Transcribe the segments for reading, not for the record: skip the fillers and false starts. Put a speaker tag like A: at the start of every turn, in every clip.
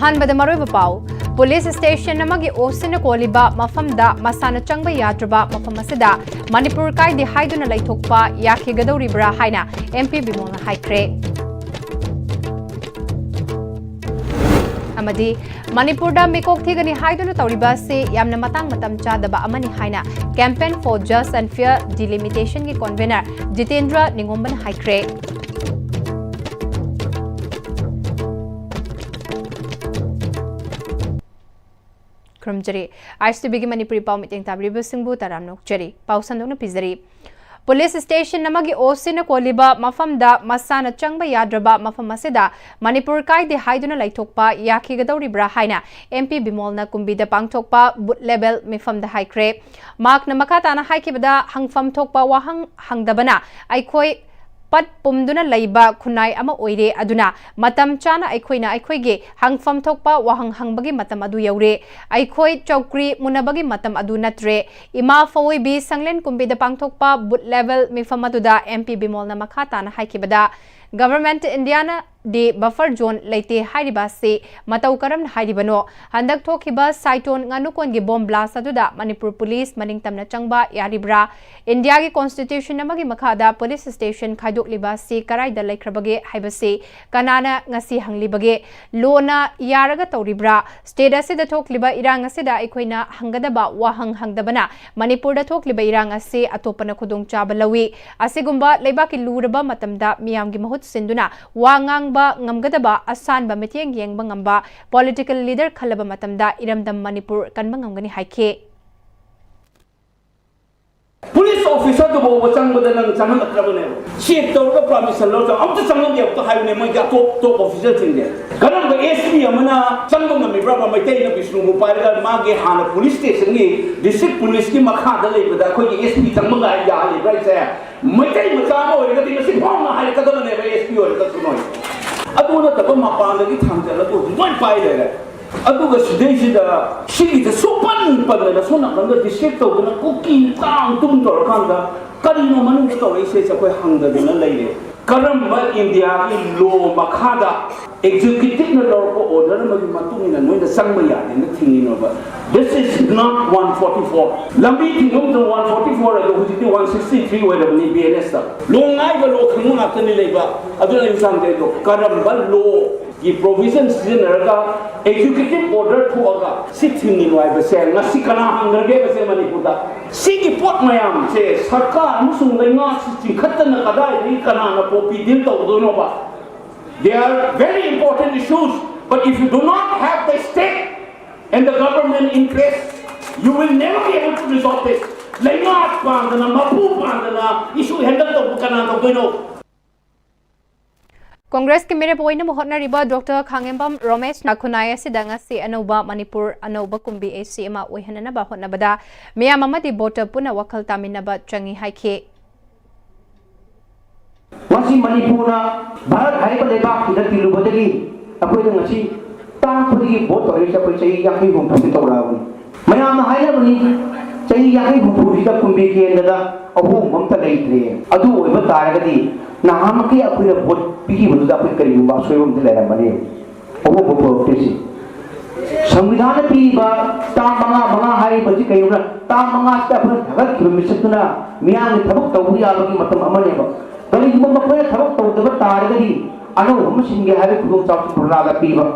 A: अहानबद मरोइब पाउ police station नमगी ओसिन कोलिबा मफमदा मसाना चंगबा याद्रबा मफम असिदा Manipur कायदे हाइदुना लैथोकपा याखिगदौरिब्रा हाइना MP बिमोलना हाइख्रे अमदी मणिपुरदा मिकोक थिगनी हाइदुना तौरिबा से यामना मतंग मतम चादबा अमनी हाइना campaign for just and fair delimitation की कन्वीनर जितेंद्र निंगोमबन हाइख्रे क्रमजरी Pm-Istv की मणिपुरी पाउ मीटिंग ताबरिबु सिंबु तराम नोकजरी पाउ संदोंना पिजरी पुलिस स्टेशन नमगी ओसिन कोलिबा मफमदा मसाना चंगबा याद्रबा मफम असिदा मणिपुर कायदे हाइदुना लैथोकपा याखिगदौरिब्रा हाइना एमपी बिमोलना कुंबीदा पांगथोकपा बुथ लेवल मिफमदा हाइख्रे मार्कना मखाताना हाइकिबदा हंगफम थोकपा वाहंग हंगदबना आइखोय पट पुमदुना लैबा खुनाई अमा ओइरे अदुना मतम चाना आइखोइना आइखोइगे हंगफम थोकपा वाहंग हंगबगी मतम अदु यौरे आइखोइ चौक्री मुनबगी मतम अदु नत्रे इमा फवोइबी संगलेन कुंबीदा पांगथोकपा बुथ लेवल मिफम अदुदा एमपी बिमोलना मखाताना हाइकिबदा गवर्नमेंट इंडियाना दे बफर जोन लेते हाइरिबा से मतौ करम हाइरिबनो हंदक थोखिबा साइटोन गानुकोन गे बॉम्ब ब्लास्ट अदुदा मणिपुर पुलिस मनिंग तमना चंगबा यारिब्रा इंडिया के कॉन्स्टिट्यूशन नमगी मखादा पुलिस स्टेशन खाइदोकलिबा से कराइदा लैख्रबगे हाइबसे कनाना ngasi हंगलिबगे लोना यारगा तौरिब्रा स्टेट असिदा थोखलिबा इरांग असिदा अखोइना हंगदबा वाहंग हंगदबना मणिपुरदा थोखलिबा इरांग असे अतोपना खुदोंग चाबा लवी असिगुंबा लैबाकी लूरबा मतमदा मियामगी महूत सिंदुना वांगांग ngamgadaba asanba metiang yengba ngamba political leader khalaba matamda iramdam manipur kanba ngamgani haike
B: police officer to bo changbada nang changan atrabane chief tawga permission lo amta changan de to haine mai ga top officer thinde kanam ba sp amana changam mi bra mai tai na bisnu mu paiga ma ge hana police station ni district police ki makha da leibada khoi gi sp changma ga ya le right sa mai tai ma cha mo ri ga ti si phong na hai ka da ne ba sp or ka sunoi aduna taba mapandagi thamjala to moi pai le aduga sidesida sigida sopan panna sona kanda district to na kuki tang tum tor kanda karino manu to ise sa koi hangda dina leire karamba india ki law makhada executive na law ko order ma matungina noida sangma ya ne thingi no ba this is not 144 lambi thingom to 144 ado hujiti 163 wa ni bns ta lo ngai ba lo khangu na tani leiba aduna insang de do karamba law की provision सिजनरगा executive order थोगा सिथिंग इन वाइ बसे ngasi kana hangrage base manipurda sigi pot mayam se sarkar amusung lenga sichi khatna kadai ri kana na popi dil to dono ba they are very important issues but if you do not have the state and the government in place you will never be able to resolve this lenga pandana mapu pandana issue handle to kana to dono
A: Congress के मेरे पोइना मोहनरिबा doctor Khangembam Ramesh नाखुनाय सिदंगा से अनोबा Manipur अनोबा Kunbi AC एमा ओइहनना होनबदा मियाम अमदि voter पुना वखल तामिनबा चंगी हाइखे
C: वासी मणिपुरना भारत हाइबा लेबा किदा तिलुबदगी अखोइदा ngasi तांग खुदी boat तोरे से कोई चाहिए याखि हुंफुदी तोराबु मयाम हाइना बनी चाहिए याखि हुंफुदी दा कुंबी के अंदर अहु ममता लेत्रे अदु ओइबा तारगदी नाम के अखोइदा बोट पिकी बदुदा अखोइ करियुबा सोयम दे लेरमने अहु बोपोटेसी संविधान पीबा ता मंगा हाइ बजि कयुना ता मंगा sta अखोइ धगत किलोमीटर मियाम थबक तौरी आबगी मतम अमनेबा करि गुम मखोइ थबक तौदबा तारगदी अनु हम सिंगे हाबे खुदों चाप पुरलागा पीबा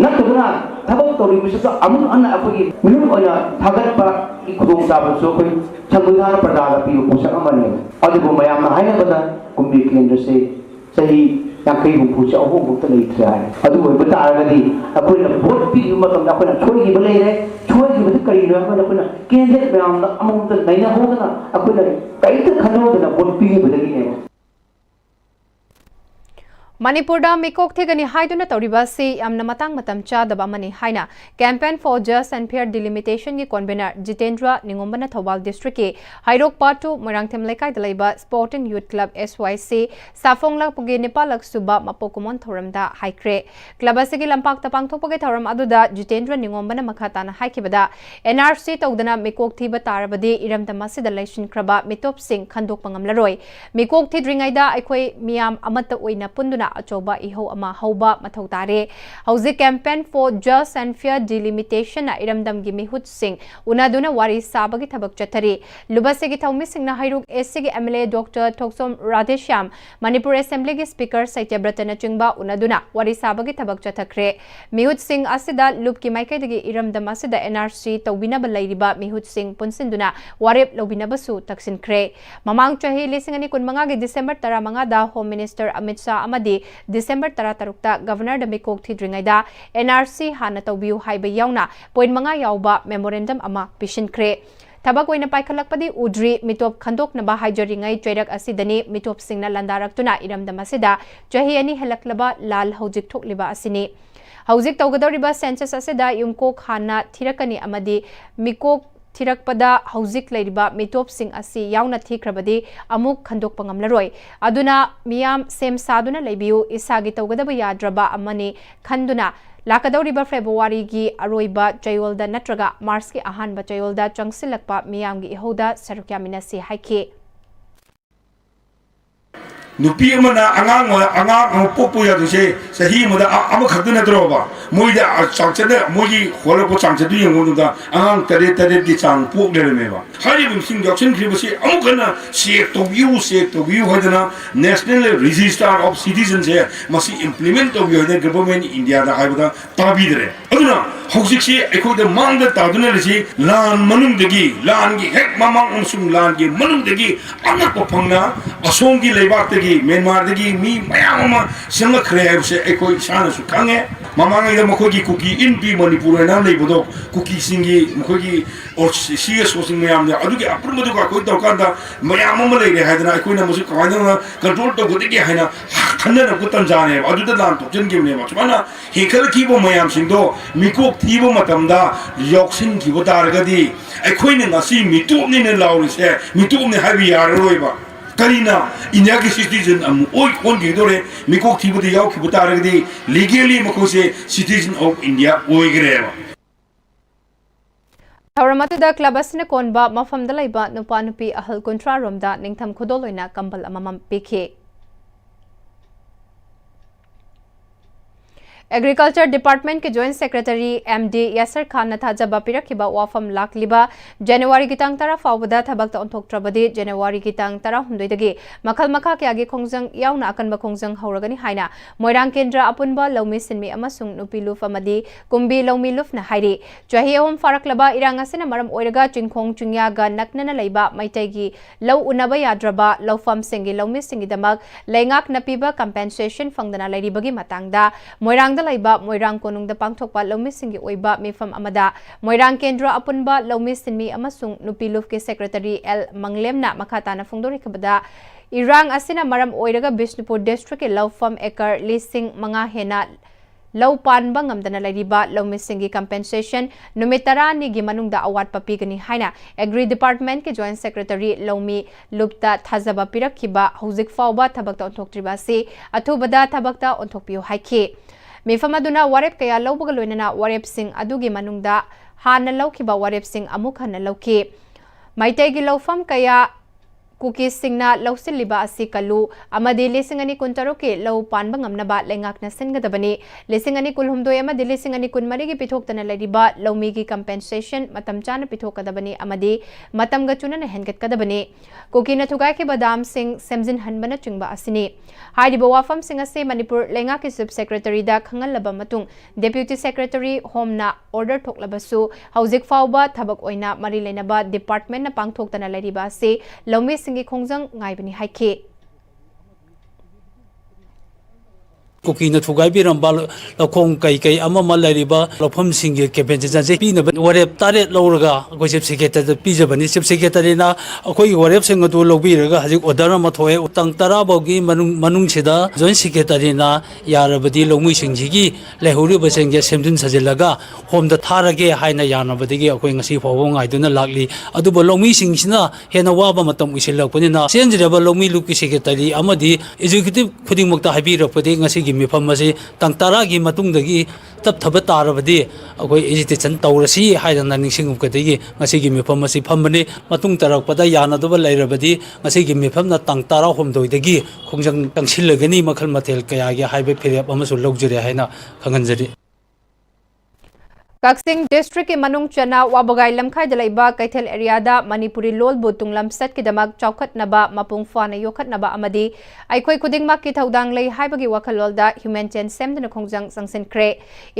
C: नतुना थबक तौरी मिसक अमुन अन अखोइ मिनु ओना थगतपा की खुदों चाप सो कोइ संविधान प्रदागा पीबा पोषक अमने अदुबो मयाम हाइना बदा कुंबी केंद्र से सही याखै हुंफु से अहो मुक्त लेथ्रे हाय अदु होय बतारगदी अखोइना भोट पीबा मतम अखोइना छोइगिबा लेरे छोइगिबा करिनो अखोइना केंद्र मयाम अमुक्त नैना होगना अखोइना कैत खनोदना भोट पीबदगी ने
A: मणिपुरदा मिकोक थेगनी हाइदुना तौरिबा से यामना मतंग मतम चादबा मनी हाइना campaign for just and fair delimitation की कन्वीनर जितेंद्र निंगोमबना थौबाल डिस्ट्रिक्ट के हाइरोक पार्ट 2 मोरांगथेम लेकाइदा लैबा स्पोर्टिंग यूथ क्लब SYC साफोंगलक पुगे नेपालक सुबा मपोकुमोन थौरमदा हाइक्रे क्लब असिगी लंपाक तपांगथोपगे थौरम अदुदा जितेंद्र निंगोमबना मखाताना हाइकिबदा NRC तौदना मिकोक थीबा तारबदे इरमदम असिदा लैसिनख्रबा मितोप सिंह खंदोक पंगमलरोय मिकोक थीद्रिंगाइदा अखोइ मियाम अमत ओइना पुंदुना ꯂꯣꯏꯅꯅ ꯑꯆꯧꯕ ꯏꯍꯧ ꯑꯃ ꯍꯧꯕ ꯃꯊꯧ ꯇꯥꯔꯦ ꯍꯧꯖꯤꯛ campaign for just and fair delimitation iramdamgi mihutsing unaduna wari sabagi thabak chathari lubasegi thaumisingna hairuk SC MLA Dr. Thoksom Radheshyam Manipur Assembly gi Speaker Saityabrata na chingba unaduna wari sabagi thabak chathakre mihutsing asida lubki maikai iramdam asida NRC tawbinaba lairiba mihutsing punsinduna warep lobinabasu taksinkhre mamang chahi lisingani kunmanga gi December 15 da Home Minister Amit Shah amadi December 13 ta Governor da mikok thidringaida NRC hana tawbiu haiba yauna point manga yauba memorandum ama pishinkre Tabak oina paikhalakpadi udri mitop khandoknaba haijaringai choirak asidani mitop singna landaraktuna iramdam asida chahi ani helaklaba lal hojik thokliba asini hojik tawgadoriba census asida yumkok hana thirakani amadi mikok thirakpada hojik leiriba mitop sing asi yauna thikrabadi amuk khandokpa ngamlaroi aduna miyam sem saduna leibiu isagi tawgadaba yadraba amani khanduna Lakadoriba February gi aroiba chayolda natraga Mars ki ahanba chayolda changsilakpa miyamgi ihoda sarukyamina haike
D: nupi amana angang popu ya duse sahi moda ama khadna droba moida changchada moji kholo ko changchadu yengu da angang tare di chang pok le meba hari bim sing jackson kribasi amukana se to view hadana national register of citizens he masi implement of the government India da haibada tabidre aduna hojiksi ekhoda mangda taduna risi lan manung degi lan gi hek mamang umsum lan gi manung degi anak ko phangna asong gi leibak degi Myanmar degi mi mayam ma sanga khre se ekoi sana su kange mamang ida mokhogi kuki in pi Manipur na leibodo kuki singi mokhogi or CS sosing mayam ne adugi apurmadu ka koi tawkanda mayam ma leire haidana ekoi na musu kaina control to godegi haina khanna na kutan jane aduda lan tokjen gi ne ma chana hekal ki bo mayam singdo mikok thibo matamda yoksin ki bo dargadi ekoi ne ngasi mitu ne lauri se mitu ne habi yaroiba Karina, India citizen am oi kon gidore mikok thibu de yaw khibu taragdi legally makose citizen of India oi greva
A: Hauramatuda klabasna konba mafamda laiba nupa nupi ahal kontra romda ningtham khudoloina kambal amamam pikhe Agriculture Department के Joint Secretary MD Yasser Khan na thajaba pirakhiba wafam lakliba January gitang tara fawbada thabakta onthoktrabadi January gitang tara humdoidagi makhal makha kyagi khongjang yauna akanba khongjang hauragani haina Moirang Kendra apunba lawmi sinmi amasung nupi luf amadi kumbi lawmi luf na hairi chahi ahum faraklaba irang asina maram oiraga chingkhong chungya ga naknana leiba maitaigi law unaba yadraba lawfam singi lawmi singi damak lengak napiba compensation fangdana leiribagi matangda Moirang Laiba Moirang konung da pangthokpa lawmi singi oiba mifam amada Moirang Kendra apunba lawmi sinmi amasung nupiluf ke Secretary L Manglemna makata na fungdori kabada irang asina maram oiraga Bishnupur District ke lawfam ekar lising mga hena law panba ngamdana lairiba lawmi singi compensation numitara ni gi manungda award papigani haina Agri Department ke Joint Secretary lawmi lupta thajaba pirakhiba hojik fawba thabakta onthoktriba se athubada thabakta onthokpiu haike Mifamaduna warep kaya lawbaga loinana warep sing adugi manungda hana lawkiba warep sing amuk hana lawki maitegi lawfam kaya kuki singna lawsiliba asi kalu amadi lisingani kuntaroke law panba ngamnaba lengak na singadabani lisingani kulhumdoi amadi lisingani kunmarigi pithoktana lariba lawmigi compensation matam chana pithokadabani amadi matam gachuna na hengat kadabani kuki na thugai ke badam sing semjin hanbana chungba asini Haidiba wafam sing ase Manipur lenga ki sub secretary da khangal laba matung deputy secretary home na order thoklabasu hauzik fawba thabak oina mari lenaba department na pangthoktana lariba se lawmi singi khongjang ngaibani haike
E: Cooking the Tugabiran Lakong Kai Amama Lariba, Lopum Single Capenza, Pina, but whatever Taret Loraga, Gossip Secretary, the Pizza, Vaniship Secretarina, Akoi, whatever single to Lobiraga, has Odara Matoe, Utang Tarabogi, Manung Chida, Joint Secretarina, Yarabadi, Lomising Jigi, Lehuri was saying Semdin Sazilaga, home the Tarage, Haina Yana, but they are going to see for Wong, I do not likely. Aduba Lomising Sina, Henawaba Matam Wishila, Punina, Sendra Lomi Luki Secretary, Amadi, executive putting Mukta Habira, putting a Sigi ꯃꯤꯐꯝ ꯑꯁꯤ ꯇꯥꯡ 10ꯒꯤ ꯃꯇꯨꯡꯗꯒꯤ ꯇꯞꯊꯕ ꯇꯥꯔꯕꯗꯤ ꯑꯩꯈꯣꯏ ꯑꯦꯖꯤꯇꯦꯁꯟ ꯇꯧꯔꯁꯤ ꯍꯥꯏꯗꯅ ꯅꯤꯡꯁꯤꯡꯉꯛꯄꯗꯒꯤ ꯉꯁꯤꯒꯤ ꯃꯤꯐꯝ ꯑꯁꯤ ꯐꯝꯕꯅꯤ ꯃꯇꯨꯡ ꯇꯥꯔꯛꯄꯗ ꯌꯥꯅꯗꯕ ꯂꯩꯔꯕꯗꯤ ꯉꯁꯤꯒꯤ ꯃꯤꯐꯝꯅ ꯇꯥꯡ 16ꯗꯒꯤ ꯈꯣꯡꯖꯪ ꯇꯪꯁꯤꯜꯂꯒꯅꯤ ꯃꯈꯜ ꯃꯊꯦꯜ ꯀꯌꯥꯒꯤ ꯍꯥꯏꯕ ꯐꯤꯔꯦꯞ ꯑꯃꯁꯨ ꯂꯧꯖꯔꯦ ꯍꯥꯏꯅ ꯈꯪꯍꯟꯖꯔꯤ
A: Kaksing district ki manung chana wabagai lamkhai da laiba kaithel area da Manipuri lol bu tunglam set ki damak chawkhat naba mapung fana yokhat naba amadi aikhoi kuding mak ki thodang lei haibagi wakhalol da humanitarian semdana khongjang sangsin kre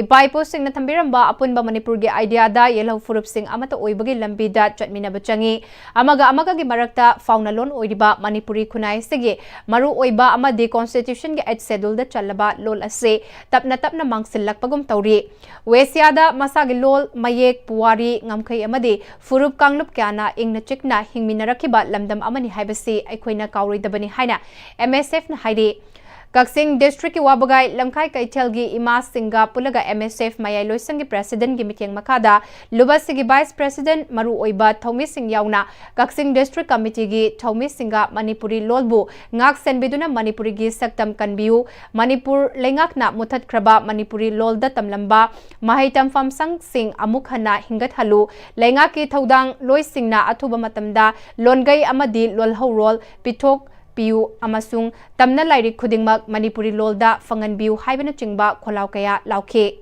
A: ipai posting na thambiramba apunba Manipur gi idea da yelho furup sing amata oibagi lambi da chatmina bachangi amaga gi marakta fauna lon oiriba Manipuri khunai sege maru oiba amadi constitution gi 8 schedule da chalaba lol ase tapna mangsil lakpagum tawri wesya da masagi lol mayek puwari ngamkhai amadi furup kanglup kyana ingna chikna hingminarakiba lamdam amani haibasi aikoina kauridabani haina MSF na haidi Kaksing district ki wabagai lamkhai kaithel gi ima singa pulaga MSF mayai loisang gi president gi mityang makada lubas gi vice president maru oiba thomi sing yauna Kaksing district committee gi thomi singa Manipuri lolbu ngak senbiduna Manipuri gi saktam kanbiu Manipur lengakna muthat khraba Manipuri lolda tamlamba mahaitam fam sang sing amukhana hingat halu lenga ki thodang loisingna athuba matamda longai amadi lolhorol pithok piu amasung tamna lairi khudingmak Manipuri lolda fangan biu haibana chingba kholau kaya lauke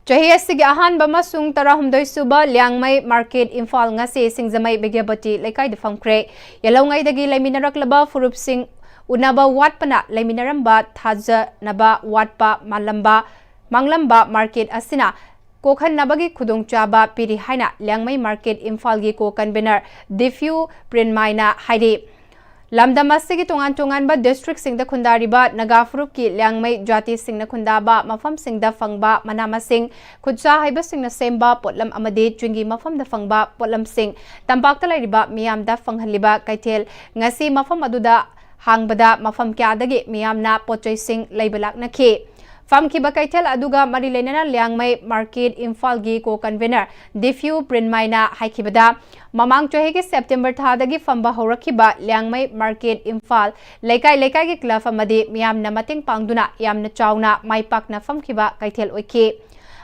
A: chahi asigi ahan bama sung tarahumdoi suba liangmai market Imphal ngase singjamai begyabati laikai de famkre yalongai dagi laminarak laba furup sing unaba watpana laiminaramba thaja naba watpa manglamba market asina Kokhan nabagi khudong chaba piri haina liangmai market Imphal gi ko convener Diffu Prinmaina haidi lamdamasigi tongan ba district singda khundari ba nagafurup ki liangmai jati singna khundaba mafam singda fangba manama sing khudsa haiba singna semba potlam amade chungi mafam da fangba potlam sing tampakta lairiba miyam da fanghaliba kaithel ngasi mafam aduda hangbada mafam kyadagi miyamna pochoi sing leibalak nakhi Fam ki bakaithel aduga mari lenana liangmai market Imphal gi ko convener Diffu Prinmaina haikibada mamang chohe ki September thadagi famba horakiba liangmai market Imphal lekai gi club amadi miyam na mating pangduna yamna chawna maipakna famkiba kaithel oike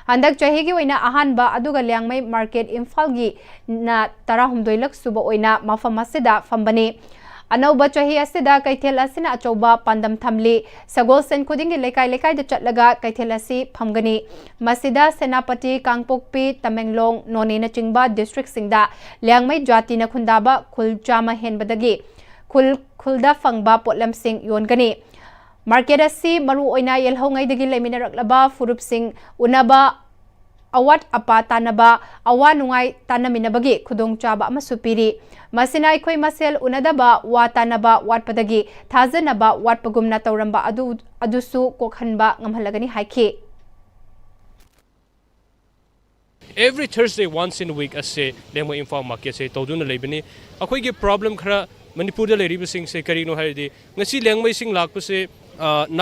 A: Handak chohe gi oina ahanba aduga liangmai market Imphal gi na 12 lak suba oina mafam asida fambani Anauba chahi asida kaithel asina achauba pandam thamli sagol sen khudingi lekai da chatlaga kaithel asi phamgani masida senapati kangpokpi tamenglong noni na chingba district singda liangmai jati na khundaba khulchama henbadagi khulda fangba potlam sing yongani market asi maru oina yelhongai dagi leminaraklaba furup sing unaba awat apa tanaba awa nungai tanaminabagi khudong chaba amasupiri masina ikhoi masel unadaba wa tanaba watpadagi thajanaba watpagumna tauramba adusu kokhanba ngamhalagani haikhe
F: Every Thursday once in a week ase lemo Imphal market se toduna leibani akhoi gi problem khara Manipur da leiriba sing se karino haidi ngasi lengmai sing lakpase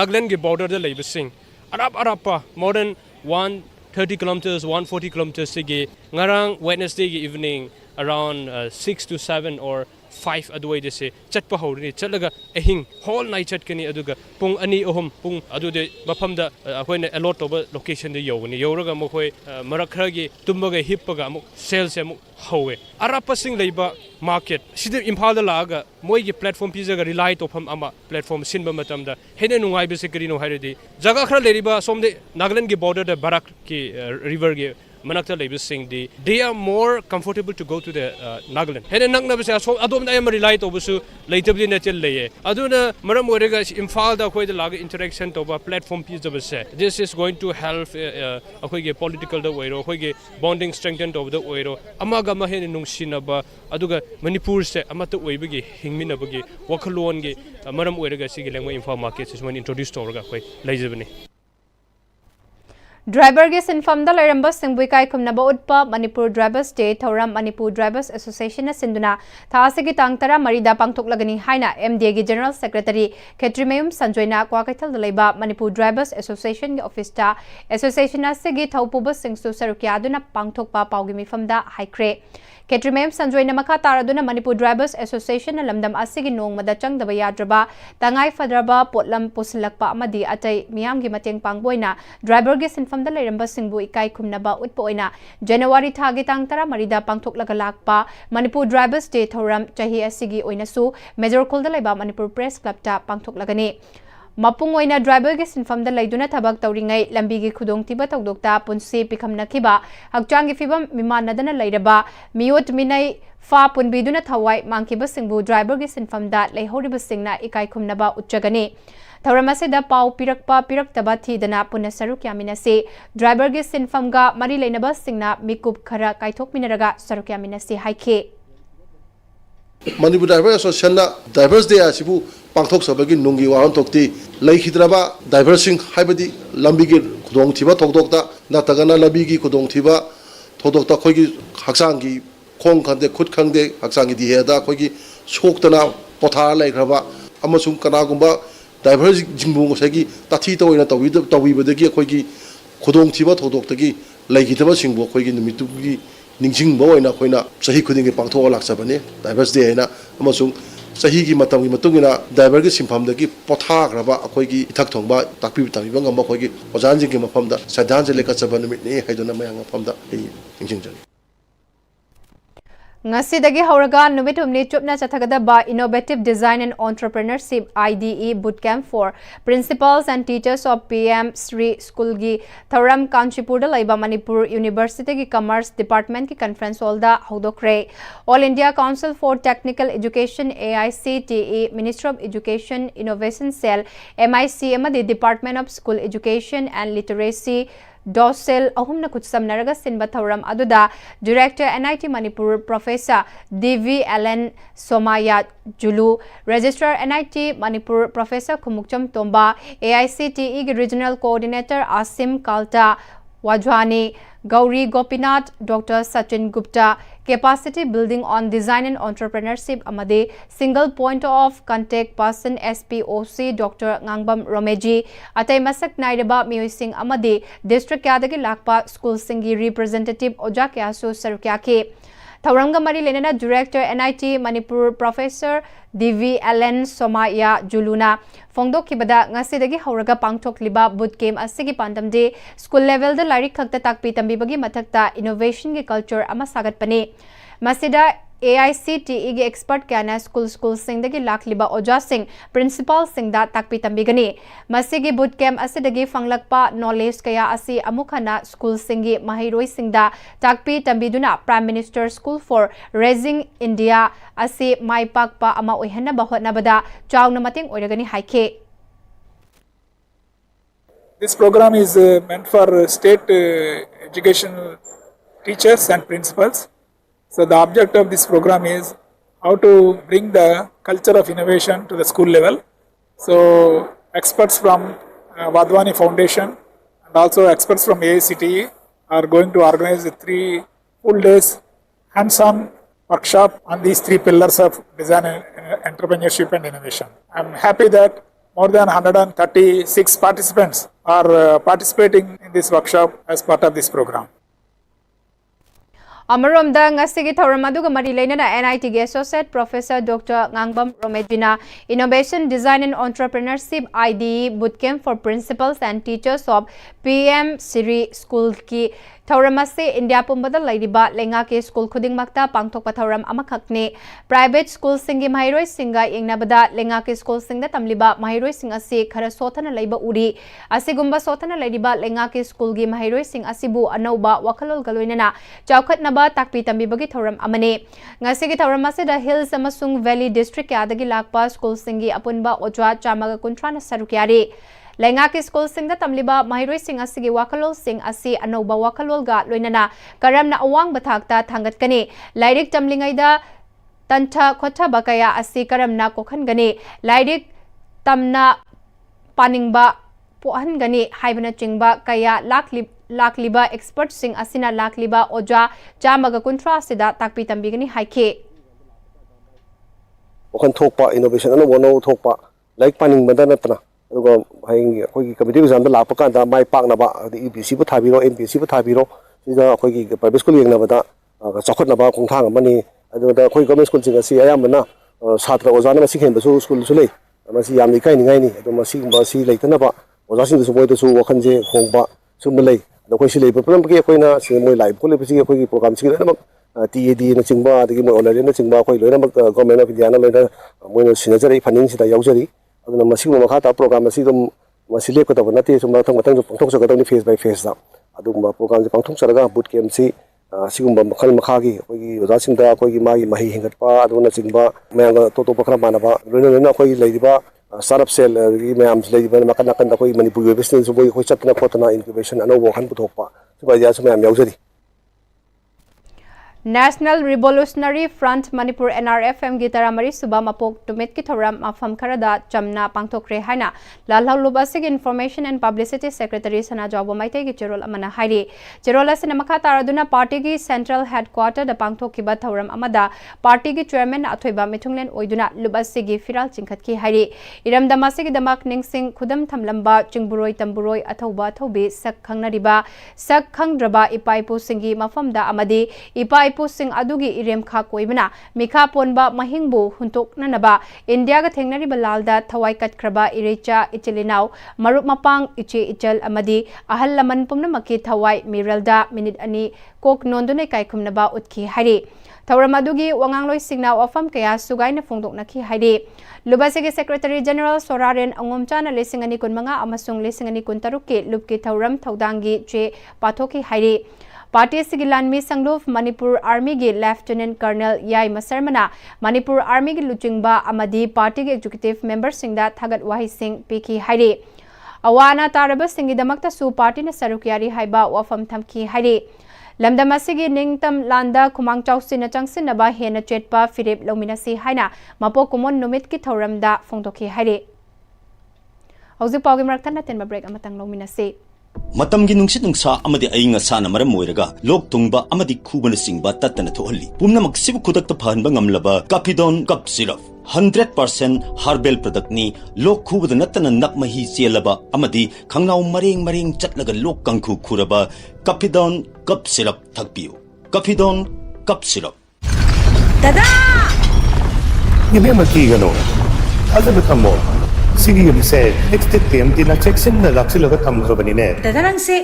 F: Nagaland gi border da leiba sing arapa more than 130 kilometers 140 kilometers sige ngarang Wednesday evening around 6 to 7 or 5 adway de se chatpa hawri chatlaga ahing whole night chatkani aduga pung ani ohum pung adude mafam da akoina allot over location de yogani yoraga mokoi marakhra gi tumbaga hippaga amuk sales amuk hawe arapa sing leiba market sida Imphal da laga moi gi platform pizaga rely tofam ama platform sinba matam da hene nungai be se karino hairedi jaga khra leriba somde Nagaland gi border da barak ki river gi Manakta labor sing they are more comfortable to go to the Nagaland. Hena nakna basa so adom na yamari light obusu later bi natil leye. Aduna maram orega Imphal da khoi da laga interaction to ba platform piece of se. This is going to help akhoi ge political da wairo akhoi ge bonding strengthened over the wairo amaga ma hen nungsina ba aduga Manipur se amata oibagi hingmina bagi wakhalon ge maram orega sig lengwa Imphal market is when introduced to orga khoi laijabani
A: driver के सिंफम लेरंब सिंबुई काय खुमनबा उत्पा Manipur drivers day थौरम Manipur drivers association सिंधुना थासे की तांग तरा मरीदा पांगथोकलगनी हाइना एमडीए की जनरल सेक्रेटरी खेत्रीमयुम संजोयना क्वाकैथल लेबा मणिपुर ड्राइवर्स एसोसिएशन के ऑफिसटा एसोसिएशन असिगी थौपुब सिंगसु सरुक्यादुना पांगथोकपा पाउगी मिफमदा हाइक्रे खेत्रीमयुम संजोयना मखा तारादुना मणिपुर ड्राइवर्स एसोसिएशन लमदम असिगी नोंगमदा चंगदबा याद्रबा तंगाई फदरबा पोटलम पुसलकपा अमदी अतै मियामगी मतेंग पांगबोइना ड्राइवर के सिंफम लेरंब सिंबु इकाई खुमनबा उत्पोइना जनवरी थागी तांग तरा मरीदा पांगथोकलगा लाकपा मणिपुर ड्राइवर्स डे थौरम चाही असिगी ओइनसु मेजर खोलदा लेबा मणिपुर प्रेस क्लब ता पांगथोकलगनी मपुंग ओइना ड्राइवर के सिंफम लैदुना थबक तौरिंगै लंबी की खुदोंथिबा तौदोक्ता पुंसी पिखमनखिबा हक्चांग की फिबम मिमानदना लैरबा मियोट मिनै फा पुनबीदुना थवाई मांगखिबा सिंबु ड्राइवर के सिंफम लेहौरिबा सिंगना इकाई खुमनबा उच्चगनी थौरम असिदा पाउ पिरक्पा पिरक्तबा थीदना पुनः सरुक यामिनसे ड्राइवर के सिंफमगा मरी लेनबा सिंगना मिकुब खरा काइथोकमिनरगा सरुक यामिनसे हाइखे
G: Manipur driver association drivers day आसिबु पांथोक सबगी नुंगी वाहन थोकती लैखिद्रबा ड्राइवर सिंह हाइबदी लंबी की खुदोंथिबा थोकदोक्ता नतगना लंबी की खुदोंथिबा थोकदोक्ता खोगी हक्सांगी खोंग खंदे खुद खंदे हक्सांगी दिहेदा खोगी सोक्तना पोथा लैख्रबा अमसुंग कनागुंबा driver जिंगबु ngosagi tathi toina tawibadagi akhoi khudongthiba thodokdagi laigithaba singbo akhoi gi numitugi ningsingbo oina khoina sahi khuding gi pangtho laksabani drivers day na amasung sahi gi matam gi matungina driver gi simpham dagi potha graba akhoi gi ithak thongba takpi tamiba ngam akhoi gi ojan jing gi mafamda sadhanjali ka chabani mitni haidona mayang mafamda ningsingjani
A: Ngasidagi hauraga numit humni chupna chathagada innovative design and entrepreneurship IDE bootcamp for principals and teachers of Pm-Istv school gi Tharam Kanchipur laiba Manipur University ki commerce department ki conference hall da hodokre All India Council for Technical Education AICTE Ministry of Education Innovation Cell MIC amadi Department of School Education and Literacy Dosel ahumna kutsam naraga sinba thauram aduda Director NIT Manipur Professor DV Allen Somaya Julu Registrar NIT Manipur Professor Kumukcham Tomba AICTE Regional Coordinator Asim Kalta Wajwani Gauri Gopinath Dr. Sachin Gupta Capacity Building on Design and Entrepreneurship amade Single Point of Contact Person SPOC Dr. Ngangbam Romeji Atay Masak Nairaba Miyosing amade District Kyadagi Lakpa School Singi Representative Oja Kyasu Sarukyake Thauranga Mari Lenana Director NIT Manipur Professor DV Allen Somaya Juluna Fongdok Kibada Ngasidagi Hauraga Pangtok Liba Bootcamp Asigi Pandamde School Level the Lari Kakta Takpi Tambibagi Matakta Innovation ki Culture Ama Sagat Pane Masida AICTE ki expert kana school singdagi lakliba Oja Singh Principal Singda Takpi Tambigani Masigi Bootcamp Asidagi Fanglakpa Knowledge Kaya Asi Amukhana School Singi Mahiroi Singda Takpi Tambiduna Prime Minister School for Raising India Asi Maipakpa Ama Oihana Bahotnabada Chawna Mating Oiragani Haike
H: This program is meant for state educational teachers and principals. So the object of this program is how to bring the culture of innovation to the school level. So experts from Vadwani Foundation and also experts from AICTE are going to organize 3 full days hands-on workshop on these 3 pillars of design, entrepreneurship and innovation. I'm happy that more than 136 participants are participating in this workshop as part of this program.
A: Amaromda ngasigi thauram aduga mari leinana NIT ge Associate Professor Dr. Ngangbam Romejina Innovation Design and Entrepreneurship IDE Bootcamp for Principals and Teachers of Pm-Istv School ki Thauramase India Pumbada Laidiba Lenga ke School Khuding Makta Pangtok Patauram Amakakne Private School Singi Mahiroi Singa Ingnabada Lenga ke School Singda Tamliba Mahiroi Sing Asi Khara Sotana Laiba Uri Asigumba Sotana Laidiba Lenga ke School gi Mahiroi Sing Asibu Anauba Wakalol Galoinana Chaukat Naba Takpi Tambibagi Thauram Amane Ngasigi Thauramase da Hills Amasung Valley District Adagi Lakpa School Singi Apunba Oja Chamaga Kuntrana Sarukyari Lenga ki school singda tamliba mahiroi sing asigi wakalol sing asi anoba wakalol ga loinana karamna awang bathakta thangat kani lairik tamlingai da tantha khotha bakaya asi karamna kokhan gani lairik tamna paningba pohan gani haibana chingba kaya lakliba expert sing asina lakliba oja chamaga kuntra sida takpi tambigani haike
I: wakan thokpa innovation ana wono thokpa like paning banda natna aduga haing khoi competitive exam da lapa kan da mai pak na ba EPC bu thabiro MPC bu thabiro sida khoi ki private school yengna bada chakhot na ba khongthang amani aduga khoi government school sing asi ayamna satra ojana ma sikhen basu school su lei masi yam ni kai ni ngai ni adu masi ba si leitana ba oja sing su moi da su wakan je khongba sum lei da khoi si lei problem ke khoi na si moi live ko le pisi khoi ki program si na TAD na chingba adagi moi online na chingba khoi loina government of India na loina moi na sinajari funding sida yaujari aduna masi ma kha ta program asi dum masi le ko ta banati sum thang matang pangthok sa ka ni face by face da aduma program je pangthok saraga boot camp si sigumba makhal makha gi khoi gi oja sing da khoi gi magi mahi hingat pa aduna chingba mayang to to pakhra mana ba loina khoi leiba startup cell gi mayam leiba makan da khoi Manipuri business so khoi chatna khotna incubation ano wo khan puthokpa suba ya sum mayam yaujari
A: National Revolutionary Front Manipur NRFM gitara mari suba mapok tumit ki thoram afam kharada chamna pangthokre haina lalhau lubasig Information and Publicity Secretary sana jawbo maite gi cherol amana hairi cherol asina makha taraduna party gi central headquarter da pangthokkiba thoram amada party gi chairman athoiba mithunglen oiduna lubasig gi firal chingkhat ki hairi iram damasig damak ningsing khudam thamlamba chingburoi tamburoi athoba thobi sak khangnariba sak khangdraba ipaipu singi mafamda amadi ipai posing adugi irem kha koibana mikha ponba mahingbu huntok nanaba India ga thengnari balalda thawai kat kraba irecha ichilinau marup mapang iche ichal amadi ahal laman pumna maki thawai miralda minute ani kok nondune kai khumnaba utki hari thawramadugi wangangloi signau afam kaya sugaina phongdokna ki hari lubasigi secretary general soraren angomchana lesingani kunmanga amasung lesingani kuntaruk ke lupki thawram thawdangi che pathoki hari Party Sigilanmi Sangluf Manipur Army gi Lieutenant Colonel Yai Masarmana Manipur Army gi Luchingba Amadi Party gi Executive Member Singda Thagat Wahi Singh Piki Hairi Awana Taraba Singi Damakta Su Party na Sarukyari Haiba Wafam Thamki Hairi Lamdamasigi Ningtam Landa Kumang Chausin Changsin Naba Hena Chetpa Philip Lominasi Haina Mapo Kumon Numit ki Thoramda Phongdoki Hairi Hauzi Pawgi Maraktan na Tenba Break Amatang Lominasi
J: Matamgi nungsit nungsa amadi ayinga sana maram moiraga lok tungba amadi khubana singba tatana thohalli pumna maksibu khudakta phanba ngamlaba Capidon cup syrup 100% herbal product ni lok khubada natana nakmahi chelaba amadi khangnau mareng chatlaga lok kangkhu khuraba Capidon cup syrup thakpiu Capidon cup syrup
K: Dada
L: Yeme makigano azabthamo Sige say next time tina check-in na laksilaga thamkhrabani ne
K: Dadarangse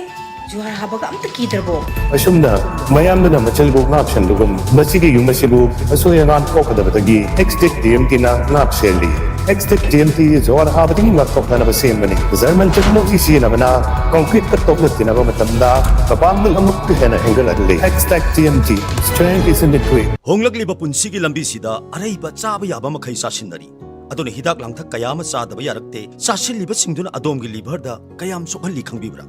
K: juhar habaga amta kidrabo
L: asumna mayamna na machalbo option dugum masigi yumasibu asoyangan kokadabagi next time tina napseli next time ti juhar habati ngakokna na basemani German technology si na bana concrete ka tokna tina ba matamda kapamul amuk hena angle adli next TMT strength is in the way
J: honglagli ba punsigi lambi sida araiba chaba yaba makhai sasinari adone hidak langthak kayama sadaba yarakte sasiliba singduna adomgi liver da kayam sokhalli khangbibra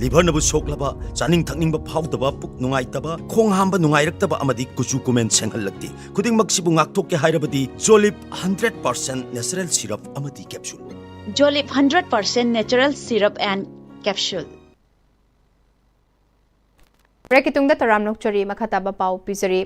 J: liver nabu soklaba chaning thakning ba phawdaba puk nungai taba khong hamba nungai raktaba amadi kuchu kumen senghallakti khuding maksibu ngakthok ke hairabadi Jolip 100% natural syrup amadi capsule
K: Jolip 100% natural syrup and capsule
A: Rekitungda taramnok chori makhataba pau pizari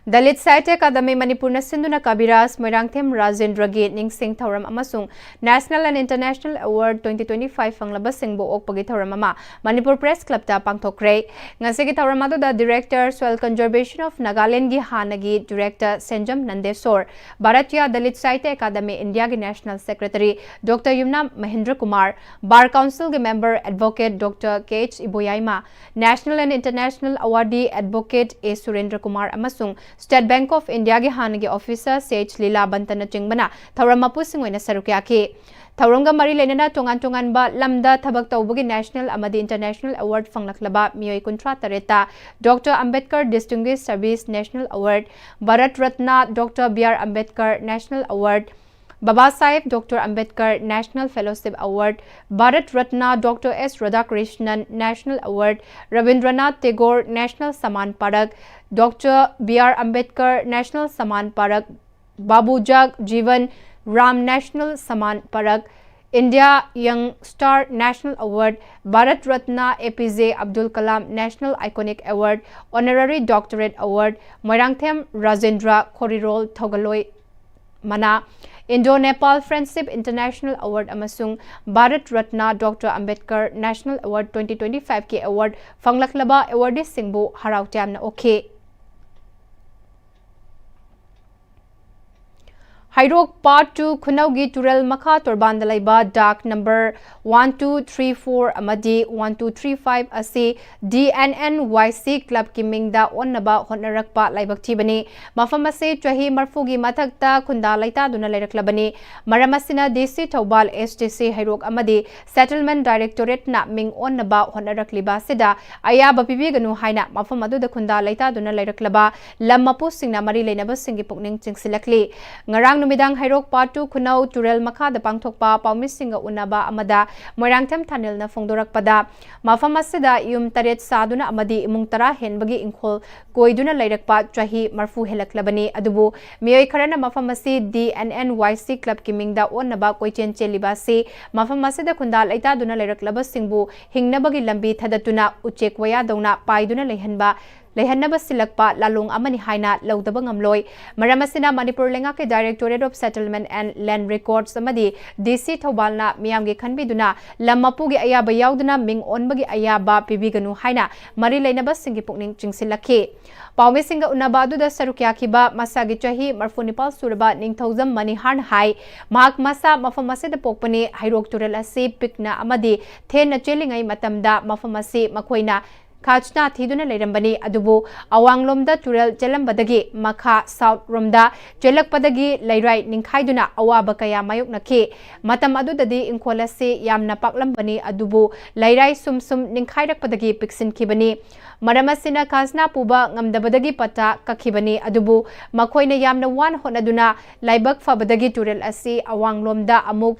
A: Dalit Sahitya Academy Manipur na Sinduna Kabiras Moirangthem Rajendra Gi Ningsing Thoram amasung National and International Award 2025 fanglaba singbo okpagi thoram ama Manipur Press Club ta pangthokre ngasigi thoram adu da Director Soil Conservation of Nagaland gi Hanagi Director Senjam Nandesor Bharatiya Dalit Sahitya Academy India gi National Secretary Dr. Yumna Mahendra Kumar Bar Council gi Member Advocate Dr. KH Iboyaima National and International Awardee Advocate A Surendra Kumar amasung State Bank of India gi Hanagi Officer Sage Lila Bantana Chingbana Thauramapu Singwena Sarukyaki Thauranga Mari Lenana Tongan ba Lamda Thabak Taubugi National Amadi International Award Fanglaklaba Miyoi Kuntra Tareta Dr. Ambedkar Distinguished Service National Award Bharat Ratna Dr. B.R. Ambedkar National Award Baba Sahib Dr. Ambedkar National Fellowship Award Bharat Ratna Dr. S. Radhakrishnan National Award Rabindranath Tagore National Saman Parak Dr. B.R. Ambedkar National Saman Parak Babu Jag Jeevan Ram National Saman Parak India Young Star National Award, Bharat Ratna APJ Abdul Kalam National Iconic Award, Honorary Doctorate Award, Moirangthem Rajendra Korirol Thogaloi Mana, Indo-Nepal Friendship International Award amasung Bharat Ratna Dr. Ambedkar National Award 2025 ke award Fanglaklaba Awardee Singbu Harau Tiamna okay. Hairok Part 2 Khunaugi Turel Makha Torbanda Laiba Dark number 1234 Amadi 1235 Asi DNNYC Club Kimingda Onnaba Honarakpa Laibak Tibani Mafamase Chahi Marfugi Matakta Kunda Laita Duna Lairaklabani Maramasina DC Taubal STC Hairok Amadi Settlement Directorate Na Ming Onnaba Honarakliba Sida Ayaba Pibiganu Haina Mafamadu the Kunda Laita Duna Lairaklaba Lamapu Singna Mari Lenaba Singi Pukning Chingsilakli Ngarang Numidang Hairok Part 2 Khunau Turel Makha da Pangthokpa Paumisinga Unaba Amada Moirangthem Tunnel na Fongdorakpada Mafam asida Yum Taret Saduna Amadi Imung Tara Henbagi Inkhol Koiduna Lairakpa Chahi Marfu Helaklabani Adubu Miyoi Kharana Mafam asi DNNYC Club Kimingda Onnaba Koichen Chelibasi Mafam asida Kunda Laita Duna Lairaklaba Singbu Hingnabagi Lambi Thadatuna Uchek Waya Dauna Paiduna Lehanba Lehanaba Silakpa Lalung Amani Haina Laudabangam Loy Maramasina Manipur Lengake Directorate of Settlement and Land Records Amadi DC Thobalna Miyamgi Khanbiduna Lamapugi Ayaba Yauduna Ming Onbagi Ayaba Pibiganu Haina Mari Lenaba Singi Pukning Chingsilaki Paumi Singa Unabadu da Sarukyakiba Masagi Chahi Marfunipal Suraba Ningthauzam Mani Han Hai Mahak Masa Mafamase the Pokpani Hairok Turel Asi Pikna Amadi Thena Chelingai Matamda Mafamasi Makoina Kachna Thiduna Lerambani Adubu Awanglomda Turel Jelambadagi Makha South Romda Jelakpadagi Lairai Ningkhaiduna Awaba Kaya Mayuk Naki Matam Adudadi Inkolase Yamna Paklambani Adubu Lairai Sumsum Ningkhairakpadagi Piksin Kibani Maramasina Kasna Puba Ngamdabadagi Pata Kakibani Adubu Makoina Yamna Wan Honaduna Laibak Fabadagi Turel Asi Awanglomda Amuk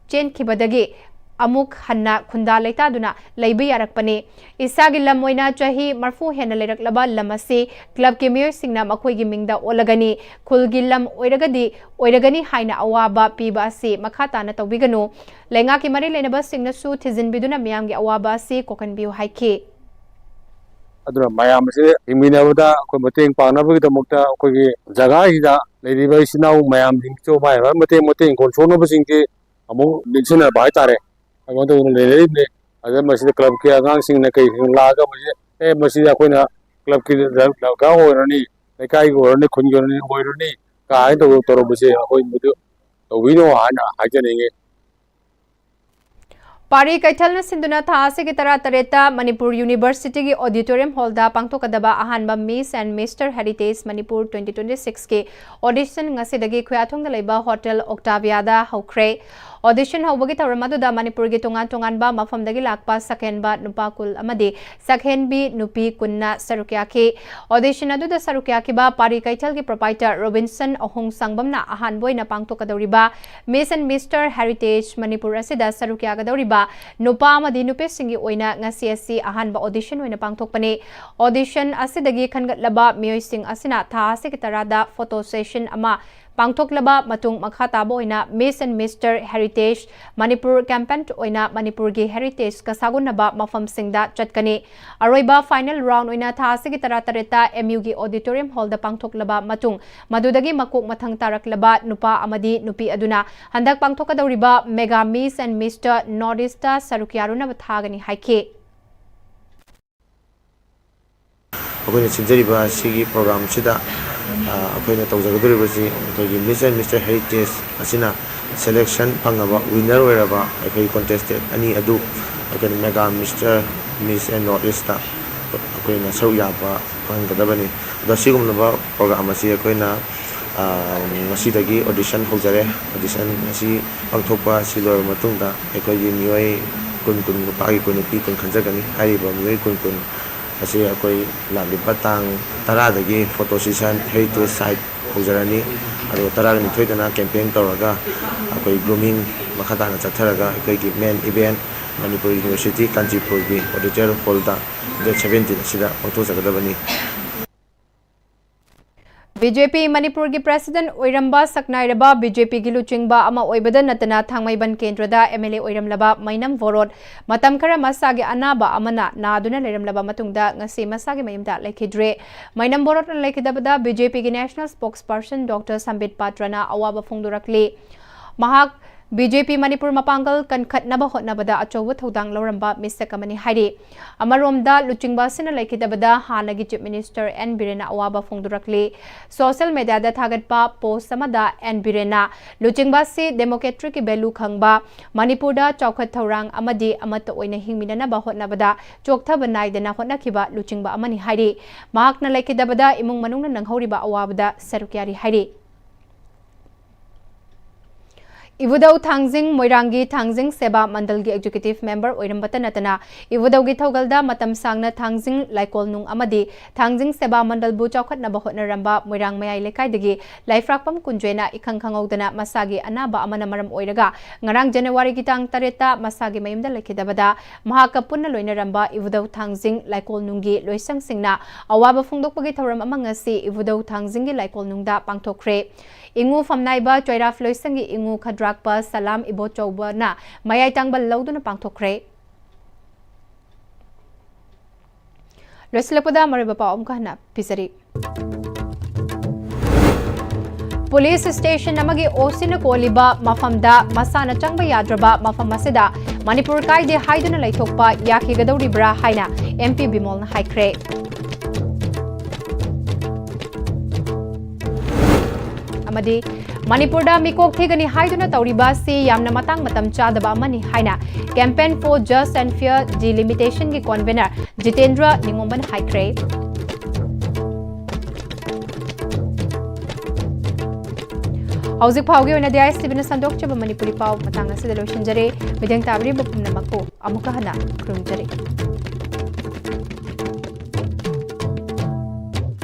A: Chen Kibadagi Amuk Hanna Kunda Laita Duna Laibi Yarakpani Isagi Lamoina Chahi Marfu Hena Leraklaba Lamasi Club Kimir Singna Makoi Gimingda Olagani Kulgilam Oiragani Haina Awaba Pibasi Makata na Tawigano Lenga Kimari Lenaba Singna Su Tizin Biduna Miamgi Awaba Si Kokan Biu Haiki
M: Aduna Mayam se Iminawada Komateng Panabudamukta Kogi Zagahida Lady Vaisina Mayam Dingcho Maya Mate Control Singki among Dinsina Baitare I want to leave me as a Masi Club Kia dancing the case in Laga, a Masida Quina Club Gao or any, the Kai or any Kunjoni or any kind of Torobuse, we know Anna, hijacking it.
A: Pari Kaitalna Sinduna Thase Gitara Tareta Manipur University ki Auditorium Hall da Pangtokadaba Ahanba Miss and Mr. Heritage Manipur 2026 ke audition ngasidagi Khuyathong da Leiba Hotel Octavia da Haukre audition hawagi tawramadu da Manipur gi tongan ba mafamdagi lakpa sakhenba nupakul amadi sakhenbi nupi kunna sarukya ke audition adu da sarukya ki ba Pari Kaital ki proprietor Robinson Ohong Sangbamna Ahanboi na Pangtokadoriba Miss and Mr. Heritage Manipur asida sarukya gadoriba Nupa amadi nupe singi oina ngasi asi ahanba audition oina pangthokpani audition asidagi khangatlaba miyoi sing asina tha sekitarada photo session ama pangthoklaba matung makhatabo oina Miss and Mr. Heritage Manipur campaign oina Manipur gi heritage kasagunaba mafam singda chatkani aroiba final round oina tha sekitara tareta MU gi auditorium hall da pangthoklaba matung madudagi makok mathang taraklaba nupa amadi nupi aduna handak pangthokadoriba mega Miss and Mr. Nordista Sarukyaruna bathagani haike
N: Akoina sinjariba sigi program sida akoina tawjagaduribasi akogi Miss and Mr. Heritage asina selection phangaba winner oiraba akai contested ani adu akoina mega Mr. Miss and Nordista akoina sauyaba phanggadabani da sigumnaba program asi akoina masidagi audition hojare audition asi pangthokpa silor matungda akogi mioi kun pagi kun pi kun khanjagani haiba mioi kun asi akoi lagliba tang taradagi photo session heritage site hojarani aro taragani thoidana campaign tawraga akoi grooming makhatana chatharaga akoi gi main event Manipur University Kanchipur gi auditorium hall da date 17 sida photo jagadabani
A: BJP Manipur ki President Oiramba Saknairaba BJP ki luchingba ama oibada natana Thangmaiban Kendrada MLA Oiramlaba Mainam Vorot matam khara masagi anaba amana naduna leiramlaba matungda ngasi masagi mayumda lekhidre Mainam Vorot lekhidabada BJP ki National Spokesperson Dr. Sambit Patrana awaba phongdurakli mahak BJP Manipur Mapangal Kankhatnaba Hotnabada Achowa Thodang Loramba Mr. Kamani Haidi Amaromda Luchingba Sina Laikidabada Hanagi Chief Minister N. Birena Awaba Phongdurakli Social Media da Thagatpa Post Samada N. Birena Luchingba Si Democratic Belu Khangba Manipur da Chawkhat Thorang Amadi Amata Oina Hingminanaba Hotnabada Chokthaba Naidana Hotnakiba Luchingba Amani Haidi Mahakna Laikidabada Imung Manungna Nanghoriba Awabada Sarukyari Haidi Ivudau Thangjing Moirangi Thangjing Seba Mandalgi Executive Member Oirambata Natana Ivudau gi Thogalda Matam Sangna Thangjing Laikol Nung Amadi Thangjing Seba Mandal Bu Chawkhat Naba Hotnaramba Moirang Mayai Lekaidagi Laifrakpam Kunjena Ikhang Khangawdana Masagi Anaba Amana Maram Oiraga Ngarang January gi Tang Tareta Masagi Mayumda Lekidabada Mahaka Punna Loinaramba Ivudau Thangjing Laikol Nungi Loisang Singna Awaba Phongdokpagi Thoram Amangasi Ivudau Thangjing gi Laikol Nungda Pangthokre Ingu Famnaiba Choiraf Loisangi Ingu Khadrakpa Salam Ibo Chauba na Mayai Tangbal Lauduna Pangthokre Loislapada Maribapa Omkahna Pisari Police Station Namagi Osina Koliba Mafamda Masana Changba Yadraba Mafamasida Manipur Kaide Haiduna Laitokpa Yaki Gadoribra Haina MP Bimol Haikre Amadi Manipurda Mikok Thigani Haiduna Tauriba Si Yamna Matang Matam Chadaba Mani Haina Campaign for Just and Fair Delimitation ki convener Jitendra Ningomban Haikre Hauzik Paugi on a dice Sibina Sandok Chaba Manipuri Pau Matanga Sedalotion Jare Midang Tabri Bupuna Mako Amukahana Krum Jare